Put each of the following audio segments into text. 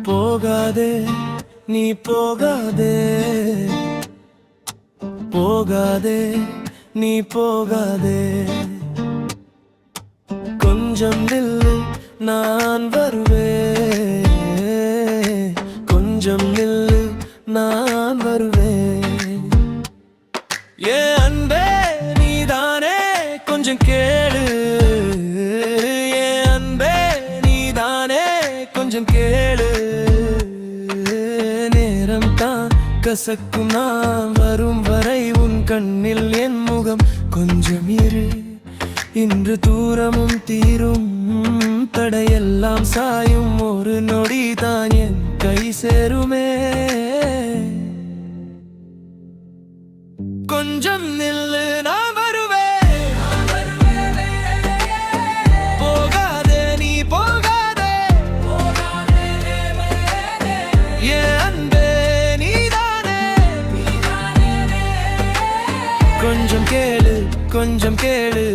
போகாதே நீ போகாதே, போகாதே நீ போகாதே, கொஞ்சம் நில்லு நான் வருவேன், கொஞ்சம் நில்லு நான் வருவேன். ஏன் அன்பே நீதானே கொஞ்சம் கேளு, ஏன் அன்பே நீதானே கொஞ்சம் கேளு. நேரம் தான் கசக்கும் நான் வரும் வரை உன் கண்ணில் என் முகம் கொஞ்சம் இரு. இன்று தூரமும் தீரும் தடையெல்லாம் சாயும் ஒரு நொடி தான் என் கை சேருமே. கொஞ்சம் நில்லு நான் வருவேன், போகாதே நீ போகாதே, என் அன்பே நீதானே. கொஞ்சம் கேளு கொஞ்சம் கேளு,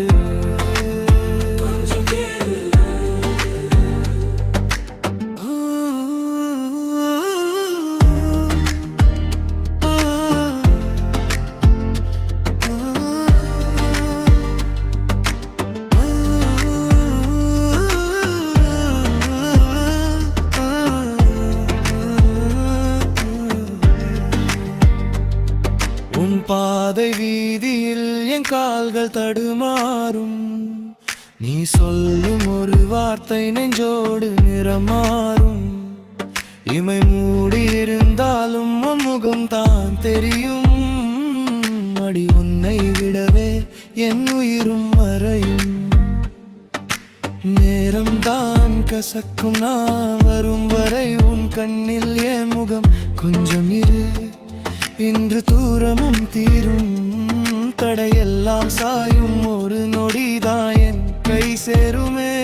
உன் பாதை வீதியில் என் கால்கள் தடுமாறும். நீ சொல்லும் ஒரு வார்த்தை நெஞ்சோடு நிறமாறும். இமை மூடி இருந்தாலும் உன் முகம் தான் தெரியும். அடி உன்னை விடவே என் உயிரும் மறையும். நேரம் தான் கசக்கும் நான் வரும் வரை உன் கண்ணில் என் முகம் கொஞ்சம் இரு. இன்று தூரமும் தீரும் தடையெல்லாம் சாயும் ஒரு நொடிதான் என் கை சேருமே.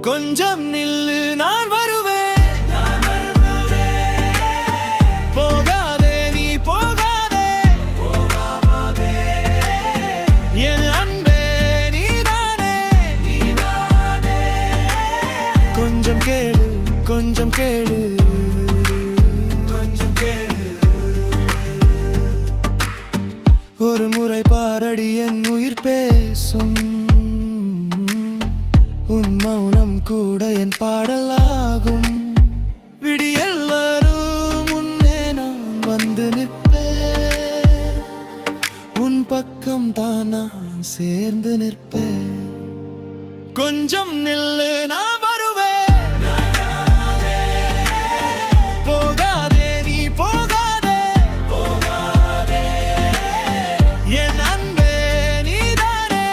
கொஞ்சம் நில்லு நான் வருவேன், போகாதே நீ போகாதே, என் அன்பே நீதானே. கொஞ்சம் கேளு கொஞ்சம் கேளு, ஒரு முறை பாரடி என் உயிர் பேசும். உன் மௌனம் கூட என் பாடலாகும். விடியல் வரும் முன்னே நான் வந்து நிற்பேன். உன் பக்கம் தான் நான் சேர்ந்து நிற்பேன். கொஞ்சம் நில்லு நான் வருவேன், போகாதே நீ போகாதே, என் அன்பே நீதானே.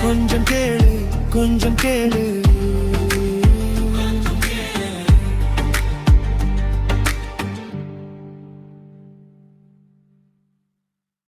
கொஞ்சம் கேளு கொஞ்சம் கேளு.